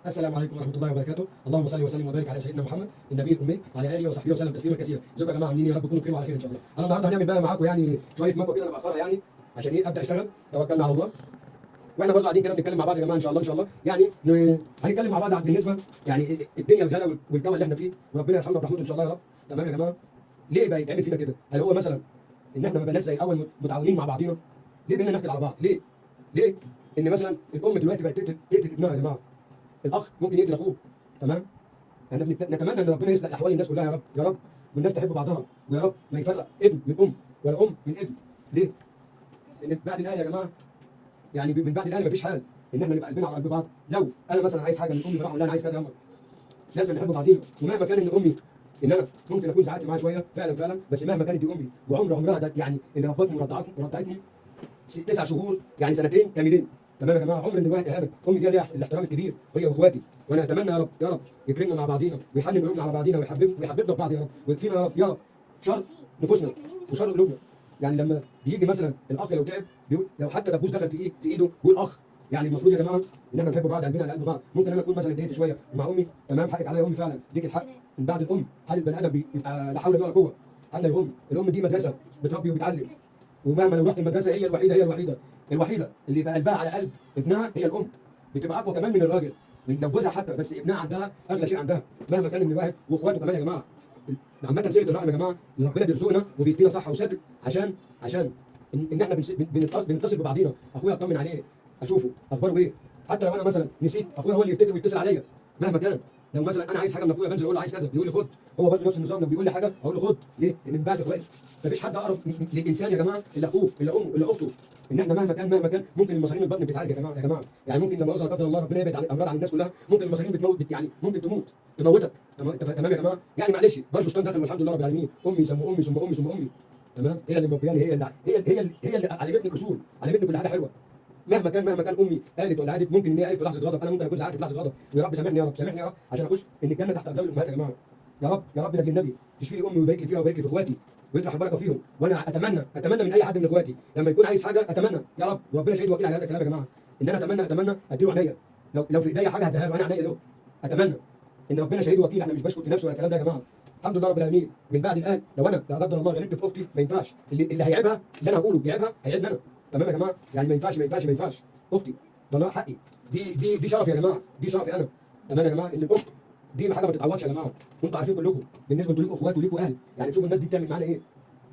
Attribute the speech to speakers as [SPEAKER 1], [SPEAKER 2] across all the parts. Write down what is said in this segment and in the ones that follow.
[SPEAKER 1] السلام عليكم ورحمه الله وبركاته، اللهم صل وسلم وبارك على سيدنا محمد النبي الامي وعلى اله وصحبه وسلم تسليما كثيرا. ازيكم يا جماعه، عاملين ايه؟ يا رب تكونوا بخير وعلى خير ان شاء الله. انا النهارده هنعمل بقى معاكم يعني شويه مكوى كده انا باخرها يعني عشان ايه ابدا اشتغل. توكلنا على الله واحنا برضه قاعدين كده بنتكلم مع بعض يا جماعه ان شاء الله ان شاء الله يعني هنتكلم مع بعض عن بالنسبه يعني الدنيا الغلا والجو اللي احنا فيه، وربنا يرحمنا برحمته ان شاء الله يا رب. تمام يا جماعه، ليه بقى يتعمل فينا كده؟ هل هو مثلا ان احنا ما بقيناش زي الاول متعاونين مع بعضينا؟ ليه بقينا نحقد على بعض؟ ليه ان مثلا الام دلوقتي بقت تقتل ابنها يا جماعه؟ الاخ ممكن يقتل اخوه. تمام، احنا نتمنى ان ربنا يصلح احوال الناس كلها يا رب يا رب، والناس تحب بعضها، ويا رب ما يفرق ابن من ام ولا ام من ابن. ليه؟ لان بعد الايه يا جماعه يعني من بعد الايه مفيش حال ان احنا نبقى قلبنا على قلب بعض. لو انا مثلا عايز حاجه من امي بروح اقول لها انا عايز كذا يا أمه. لازم نحب بعضينا، ومهما كان ان امي ان انا ممكن اكون زعقت معاها شويه فعلا فعلا، بس مهما كانت دي امي وعمرها ده يعني اللي ربتني ورضعتني 9 شهور يعني سنتين كاملين. تمام يا جماعه، عمر ان الواحد اهانك، امي دي ليها الاحترام الكبير هي واخواتي، وانا اتمنى يا رب يا رب يكرمنا مع بعضينا ويحنن قلوبنا على بعضينا ويحببنا ببعض يا رب، ويكفينا يا رب يا رب شر نفوسنا وشر قلوبنا. يعني لما بيجي مثلا الاخ لو تعب بيقول لو حتى دبوس دخل في ايده بيقول اخ. يعني المفروض يا جماعه ان احنا نحب بعض قلبنا على قلب بعض. ممكن انا اكون مثلا اتضايقت شويه مع امي، تمام، حقك عليا يا امي فعلا، ليك الحق. من بعد الام حال البني ادم بيبقى لا حول ولا قوه. عندنا الام دي مدرسه بتربي وبتعلم، ومهما لو رحت المدرسه هي الوحيده اللي يبقى قلبها على قلب ابنها هي الام. بتبقى اقوى كمان من الراجل، من لو جوزها حتى، بس ابنها عندها اغلى شيء عندها مهما كان ان الواحد واخواته كمان يا جماعه. عامه صله الرحم يا جماعه اللي ربنا بيرزقنا وبيدينا صحه وستر عشان ان احنا بنتصل ببعضينا. اخويا اطمن عليه اشوفه اخباره ايه، حتى لو انا مثلا نسيت اخويا هو اللي يفتكر ويتصل عليا مهما كان. لو مثلا انا عايز حاجه من اخويا بنزل اقول له عايز كذا يقول لي خد، هو برضه نفس النظام. لو بيقول لي حاجه اقول له خد. ليه؟ لان من بعد اخواتي مفيش حد اقرب للانسان يا جماعه الا اخوه الا امه الا اخته. ان احنا مهما كان ممكن المصارين البطن بتتعالج يا جماعه يعني ممكن لما لا قدر الله ربنا يبعد عن الامراض عن الناس كلها، ممكن المصارين بتموت يعني ممكن تموتك. تمام يا جماعه، يعني معلش برضه شيطان دخل والحمد لله رب العالمين. امي ثم امي ثم امي ثم امي. تمام، هي اللي مربياني، هي اللي علمتني الاصول، علمتني كل حاجه حلوه. مهما كان امي قالت ولا عادت، ممكن ان هي قالت في لحظه غضب، انا ممكن اكون زعلت في لحظه غضب، ويا رب سامحني يا رب سامحني يا رب عشان اخش ان الجنه تحت اقدام الامهات يا جماعه. يا رب يا رب نبي النبي تشفي لي امي ويبارك لي فيها ويبارك لي في اخواتي ويطرح البركه فيهم. وانا اتمنى من اي حد من اخواتي لما يكون عايز حاجه، اتمنى يا رب وربنا شهيد وكيل على هذا الكلام يا جماعه، ان انا اتمنى اديله عينيا. لو في ايديا حاجه هديها له، انا عينيا له. اتمنى ان ربنا شهيد وكيل، احنا مش بشكر في نفسي ولا الكلام ده يا جماعه. الحمد لله رب العالمين. من بعد الان لو انا لا قدر الله غلطت في اختي ما ينفعش اللي هيعيبها اللي انا هقوله يعيبها هيعيبني انا. تمام يا جماعه، يعني ما ينفعش اختي ده لها حقي. دي شرف يا جماعه، دي شرفي انا. تمام يا جماعه، ان الاخت دي حاجه ما تتعوضش يا جماعه. وانتوا عارفين كلكم بالنسبه انتوا ليكوا اخوات وليكوا اهل، يعني شوفوا الناس دي بتعمل معانا ايه.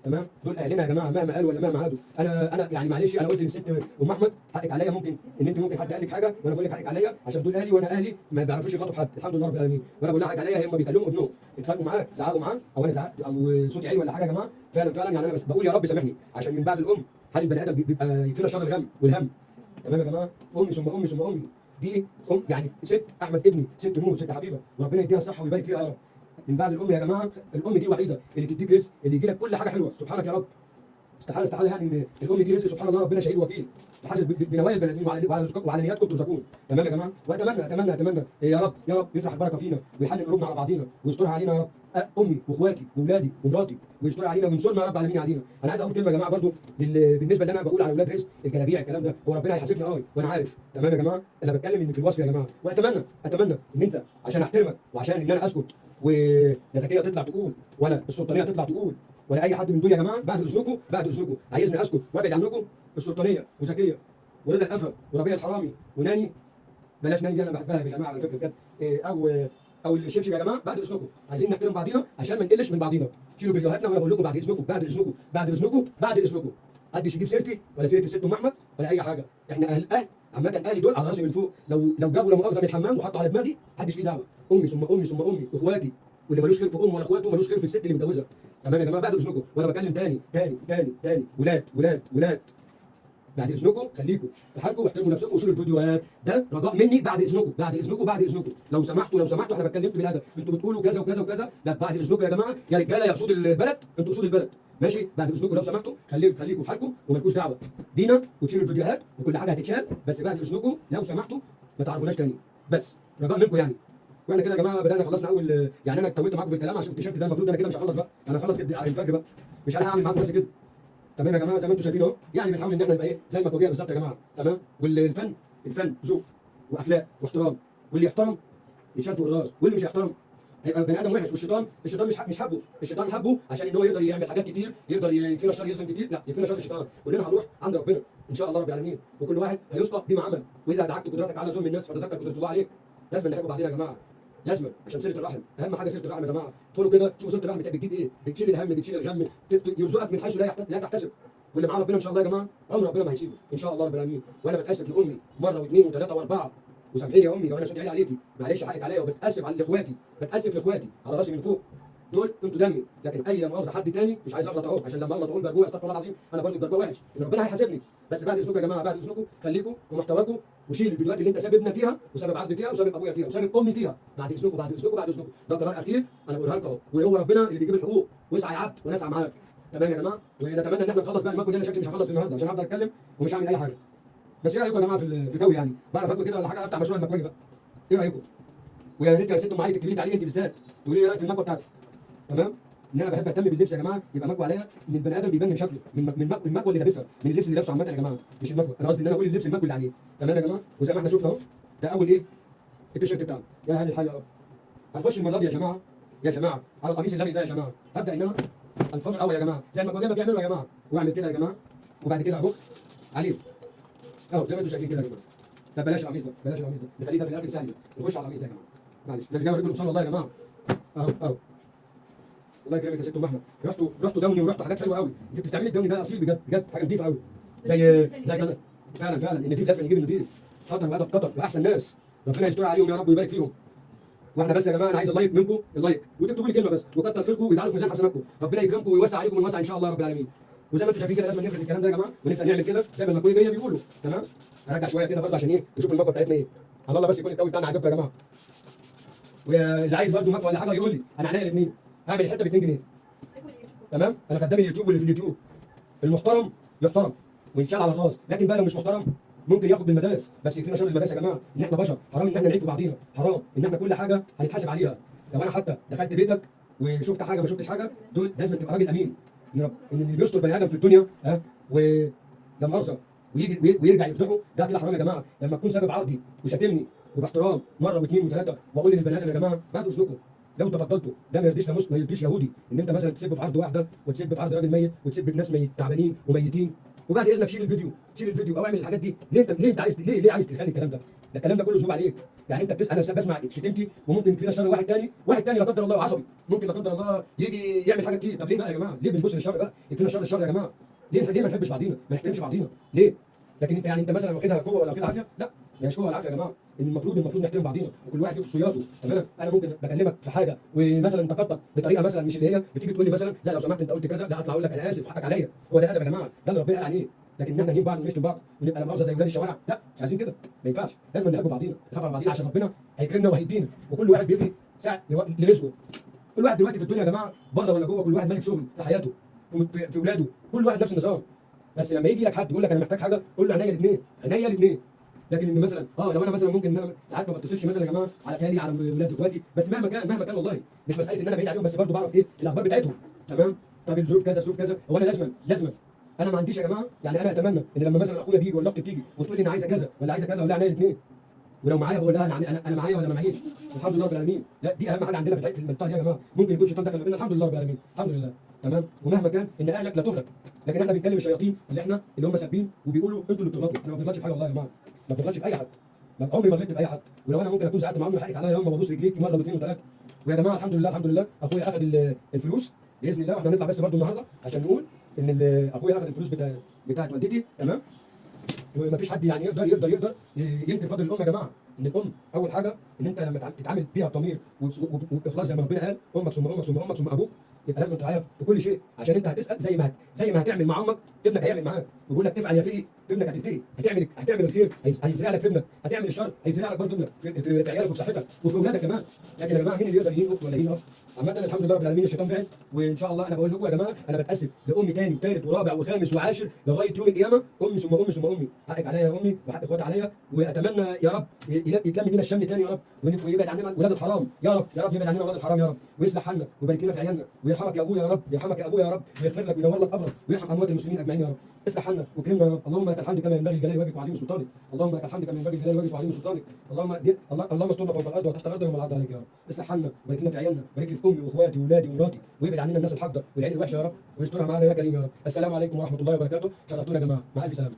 [SPEAKER 1] تمام، دول اهلنا يا جماعه مهما قالوا ولا مهما عادوا. انا يعني معلش انا قلت للست ام احمد حقك عليا، ممكن ان انت ممكن حد قال لك حاجه وانا بقول لك حقك عليا عشان دول اهلي، وانا اهلي ما بيعرفوش يغلطوا في حد الحمد لله رب العالمين. وانا بقول لها حقك عليا، هم بيكلموا ابنهم اتخانقوا معاه زعقوا معاه او انا زعقت او صوتي عالي ولا حاجه يا جماعه، فعلا يعني انا بس بقول يا رب سامحني عشان من بعد الام هل البني ادم بيبقى يفينا شر الغم والهم. تمام يا جماعه، امي ثم امي ثم امي. دي يعني ست احمد ابني، ست نور، ست حبيبه، وربنا يديها الصحه ويبارك فيها يا رب. من بعد الام يا جماعه الام دي الوحيده اللي تديك رزق، اللي يجي لك كل حاجه حلوه سبحانك يا رب. استحاله يعني ان الام دي رزق سبحان الله، ربنا شهيد وكيل تحاسب بنوايا البني ادمين وعلى نياتكم ترزقون. تمام يا جماعه، واتمنى يا رب يطرح البركه فينا ويحلل قلوبنا على بعضينا ويسترها علينا يا رب. امي واخواتي واولادي ومراتي ويسترها علينا وينصرنا يا رب على مين علينا. انا عايز اقول كلمه يا جماعه برضو بالنسبه اللي انا بقول على اولاد رزق الجلابيع الكلام ده، هو ربنا هيحاسبنا وانا عارف. تمام يا جماعه، انا بتكلم ان في الوصف يا جماعه. واتمنى ان انت عشان احترمك وعشان ان انا اسكت ولا زكيه تطلع تقول ولا السلطانيه تطلع تقول ولا اي حد من دول يا جماعه، بعد اذنكم عايزني اسكت وابعد عنكم السلطانيه وزكيه ورضا الافه وربيع الحرامي وناني. بلاش ناني دي انا بحبها يا جماعه على فكره بجد. او الشبشب يا جماعه. بعد اذنكم عايزين نحترم بعضينا عشان ما نقلش من بعضينا. شيلوا فيديوهاتنا وانا بقول لكم بعد اذنكم محدش يجيب سيرتي ولا سيره الست ام احمد ولا اي حاجه. احنا اهل عامه، اهلي دول على راسي من فوق. لو جابوا لا مؤاخذه من الحمام وحطوا على دماغي محدش ليه دعوه. امي ثم امي ثم امي واخواتي، واللي ملوش خير في امه ولا اخواته ملوش خير في الست اللي متجوزها. تمام يا جماعه، بعد اذنكم وانا بكلم تاني ولاد بعد اذنكم خليكم في حالكم واحترموا نفسكم وشيلوا الفيديوهات. ده رجاء مني، بعد اذنكم لو سمحتوا احنا بتكلمت بالادب، انتوا بتقولوا كذا وكذا وكذا، لا بعد اذنكم يا جماعه يا رجاله يا اسود البلد، انتوا اسود البلد ماشي. بعد اذنكم لو سمحتوا خليكم في حالكم ومالكوش دعوه بينا، وتشيلوا الفيديوهات وكل حاجه هتتشال، بس بعد اذنكم لو سمحتوا ما تعرفوناش تاني، بس رجاء منكم يعني. واحنا كده يا جماعه بدانا خلصنا اول، يعني انا طولت معاكم في الكلام عشان التيشيرت ده المفروض انا كده مش هخلص بقى، انا هخلص كده على الفجر بقى، مش انا هعمل معاكم بس كده. تمام يا جماعه، زي ما انتم شايفين اهو، يعني بنحاول ان احنا نبقى ايه زي المكوجيه بالظبط يا جماعه. تمام، والفن ذوق واخلاق واحترام. واللي يحترم يتشال فوق الراس، واللي مش يحترم هيبقى بني ادم وحش. والشيطان مش حبه، الشيطان حبه عشان ان هو يقدر يعمل حاجات كتير، يقدر يكفينا شر، يظلم كتير. لا، يكفينا شر الشيطان. كلنا هنروح عند ربنا ان شاء الله رب العالمين، وكل واحد هيسقى بما عمل. واذا ادعكت قدرتك على ظلم الناس فتذكر قدره الله عليك. لازم نحب بعضنا يا جماعه، لازم، عشان صله الرحم. اهم حاجه صله الرحم يا جماعه. ادخلوا كده شوفوا صله الرحم بتجيب ايه؟ بتشيل الهم، بتشيل الغم، يرزقك من حيث لا تحتسب. واللي معاه ربنا ان شاء الله يا جماعه عمر ربنا ما هيسيبه ان شاء الله رب العالمين. وانا بتاسف لامي مره واثنين وثلاثه واربعه، وسامحيني يا امي لو انا صوتي عالي عليكي، معلش حقك عليا، وبتاسف على اخواتي، بتاسف لاخواتي على راسي من فوق. دول انتوا دمي، لكن اي مؤاخذه حد تاني مش عايز اغلط اهو، عشان لما اغلط اقول جربوع، استغفر الله العظيم، انا برضه جربوع وحش، ان ربنا هيحاسبني. بس بعد اذنكم يا جماعه، بعد اذنكم خليكم في محتواكم، وشيل الفيديوهات اللي انت ساببنا فيها وسابب عبد فيها وسابب ابويا فيها وسابب امي فيها. بعد اذنكم بعد اذنكم بعد اذنكم، ده قرار اخير انا بقولها لكم اهو، وهو ربنا اللي بيجيب الحقوق. واسعى يا عبد ونسعى معاك. تمام يا جماعه؟ ونتمنى ان احنا نخلص بقى الماكو ده. انا شكلي مش هخلص النهارده عشان هفضل اتكلم ومش هعمل اي حاجه. بس ايه رايكم يا جماعه في جو يعني؟ بعرف اكل كده ولا حاجه افتح مشروع المكواجي بقى. ايه رايكم؟ ويا ريت يا ست ام علي تكتبي لي تعليق انت بالذات، تقولي لي ايه رايك في المكوه بتاعتي. تمام؟ ان انا بحب اهتم باللبس يا جماعه، يبقى مكوه عليا ان البني ادم بيبان من شكله، من المكوه اللي لابسها، من اللبس اللي لابسه عامه يا جماعه، مش المكوه. انا قصدي ان انا اقول اللبس المكوه اللي عليه. تمام يا جماعه؟ وزي ما احنا شفنا اهو، ده اول ايه؟ التيشيرت بتاعنا. يا هذه الحاجه اهو. هنخش المره دي يا جماعه، يا جماعه على القميص اللبني ده يا جماعه. هبدا ان انا انفضل الاول يا جماعه زي ما بيعملوا يا جماعه، واعمل كده يا جماعه، وبعد كده ابص عليه اهو زي ما انتم شايفين كده يا جماعه. طب بلاش القميص ده، بلاش القميص ده، نخليه ده في الاخر ثانيه. نخش على القميص ده يا جماعه. معلش انا مش جاي اوريكم القمصان والله يا جماعه. اهو الله يكرمك يا ست ام احمد، رحتوا دوني ورحتوا حاجات حلوه قوي. انت بتستعملي الدوني ده اصيل بجد بجد، حاجه نظيفه قوي. زي كده فعلا النضيف لازم نجيب النضيف. قطر وادب قطر واحسن ناس، ربنا يستر عليهم يا رب ويبارك فيهم. واحنا بس يا جماعه انا عايز اللايك منكم، اللايك، وتكتبوا لي كلمه بس، وكتر خيركم ويجعلوا في ميزان حسناتكم. ربنا يكرمكم ويوسع عليكم ونوسع ان شاء الله رب العالمين. وزي ما انتم شايفين كده لازم نفرد الكلام ده يا جماعه، ونبدا نعمل كده زي ما المكويه جايه بيقولوا. تمام؟ هرجع شويه كده برضه عشان ايه؟ نشوف المكوه بتاعتنا ايه. على الله بس يكون التوي بتاعنا عجبكم يا جماعه. واللي عايز برضه مكوه ولا حاجه يقول لي، انا عينيا الاثنين. هعمل الحته ب 2 جنيه. تمام؟ انا خدام اليوتيوب واللي في اليوتيوب. المحترم يحترم ويتشال على الراس، لكن بقى لو مش محترم ممكن ياخد بالمدارس. بس يكفينا شر المدارس يا جماعه، ان احنا بشر، حرام ان احنا نعيب في بعضينا، حرام ان احنا كل حاجه هنتحاسب عليها. لو انا حتى دخلت بيتك وشفت حاجه ما شفتش حاجه، دول لازم تبقى راجل امين. ان اللي بيستر بني ادم في الدنيا ولما مؤاخذه ويجي ويرجع يفضحه، ده كده حرام يا جماعه. لما تكون سبب عرضي وشاتمني وباحترام مره واثنين وثلاثه، واقول للبني ادم يا جماعه بعد اذنكم لو تفضلتوا، ده ما يرضيش ما يرضيش يهودي ان انت مثلا تسب في عرض واحده، وتسب في عرض راجل ميت، وتسب في ناس تعبانين وميتين. وبعد اذنك شيل الفيديو او اعمل الحاجات دي. ليه انت عايز ليه عايز تخلي الكلام ده؟ الكلام ده كله ذنوب عليك. يعني انت انا بسمع شتمتي، وممكن فينا شر واحد تاني لا قدر الله عصبي، ممكن لا قدر الله يجي يعمل حاجه كتير. طب ليه بقى يا جماعه؟ ليه بنبص للشر بقى؟ يكفينا الشر يا جماعه. ليه ما نحبش بعضينا؟ ما نحترمش بعضينا ليه؟ لكن انت يعني انت مثلا واخدها قوه ولا واخدها عافيه؟ لا، مش قوه ولا عافيه يا جماعه. المفروض نحترم بعضينا، وكل واحد له خصوصياته. تمام؟ انا ممكن بكلمك في حاجه ومثلا انتقدتك بطريقه مثلا مش اللي هي، بتيجي تقول لي مثلا لا لو سمحت انت قلت كذا، لا اطلع اقول لك انا اسف وحقك عليا. هو ده ادب يا جماعه، ده اللي ربنا قال عليه. لكن ان احنا نهين بعض ونشتم بعض ونبقى لا مؤاخذه زي ولاد الشوارع، لا، مش عايزين كده، ما ينفعش. لازم نحب بعضينا، نخاف على بعضينا، عشان ربنا هيكرمنا وهيدينا، وكل واحد بيجري ساعه لرزقه. كل واحد دلوقتي في الدنيا يا جماعه بره ولا جوه، كل واحد مالك شغله في حياته في اولاده، كل واحد نفس النظام. بس لما يجي لك حد يقول لك انا محتاج حاجه، قول له عينيا الاثنين، عينيا الاثنين. لكن ان مثلا لو انا مثلا ممكن ان انا ساعات ما بتصلش مثلا يا جماعه على خالي، على ولاد اخواتي، بس مهما كان والله مش مساله ان انا بعيد عليهم، بس برضه بعرف ايه الاخبار بتاعتهم. تمام؟ طب الظروف كذا ظروف كذا، هو انا لازما انا ما عنديش يا جماعه. يعني انا اتمنى ان لما مثلا اخويا بيجي ولا اختي بتيجي وتقول لي انا عايزه كذا ولا عايزه كذا، ولا عينيا الاثنين. ولو معايا بقول لها انا معايا ولا ما معيش. الحمد لله رب العالمين. لا، دي اهم حاجه عندنا في المنطقه دي يا جماعه. ممكن يكون الشيطان دخل ما بيننا، الحمد لله رب العالمين، الحمد لله. تمام؟ ومهما كان ان اهلك لا تهلك، لكن احنا بنتكلم الشياطين اللي هم سابين وبيقولوا انتوا اللي بتغلطوا. احنا ما بنغلطش في حاجه والله يا جماعه، ما بنغلطش في اي حد. عمري ما غلطت في اي حد. ولو انا ممكن اكون زعلت مع عمري حقك عليا يوم ما ببص رجليك مره واثنين وثلاثه. ويا جماعه الحمد لله اخويا اخذ الفلوس باذن الله. واحنا هنطلع بس برضه النهارده عشان نقول ان اخويا اخذ الفلوس بتاعت والدتي. تمام؟ ومفيش حد يعني يقدر ينكر فضل الام يا جماعه. ان الام اول حاجه ان انت لما تتعامل بيها بضمير واخلاص زي ما ربنا قال، امك ثم امك ثم امك ثم ابوك، يبقى لازم تراعيها في كل شيء، عشان انت هتسال زي ما هتعمل مع امك ابنك هيعمل معاك. ويقول لك تفعل يا فيه في ابنك هتلتقي، هتعمل الخير هيزرع لك في ابنك، هتعمل الشر هيزرع لك برضه ابنك في عيالك وفي صحتك وفي اولادك كمان. لكن يا جماعه مين اللي يقدر يهين اخت ولا يهين اخ؟ عامه الحمد لله رب العالمين الشيطان بعد. وان شاء الله انا بقول لكم يا جماعه انا بتاسف لامي ثاني وثالث ورابع وخامس وعاشر لغايه يوم القيامه. امي ثم امي ثم امي، حقك عليا يا امي وحق اخواتي عليا. واتمنى يا رب يتلم بينا الشمل ثاني يا رب، ويبعد عننا ولاد الحرام يا رب، يبعد عننا ولاد الحرام يا رب، ويصلح حالنا ويبارك لنا في عيالنا، ويرحمك يا ابويا يا رب، يرحمك يا ابويا يا رب، ويغفر لك وينور لك قبرك، ويرحم اموات المسلمين اجمعين. اجمعين يا رب. اصلح حالنا واكرمنا يا رب. اللهم لك الحمد كما ينبغي لجلال وجهك وعظيم سلطانك. اللهم لك الحمد كما ينبغي لجلال وجهك وعظيم سلطانك. اللهم استرنا فوق الارض وتحت الارض يوم العرض عليك يا رب. اصلح حالنا وبارك لنا في عيالنا وبارك لي في امي واخواتي واولادي ومراتي، ويبعد عننا الناس الحقده والعين الوحشه يا رب، ويسترها معانا يا كريم يا رب. السلام عليكم ورحمه الله وبركاته. شرفتونا يا جماعه، مع الف سلامه.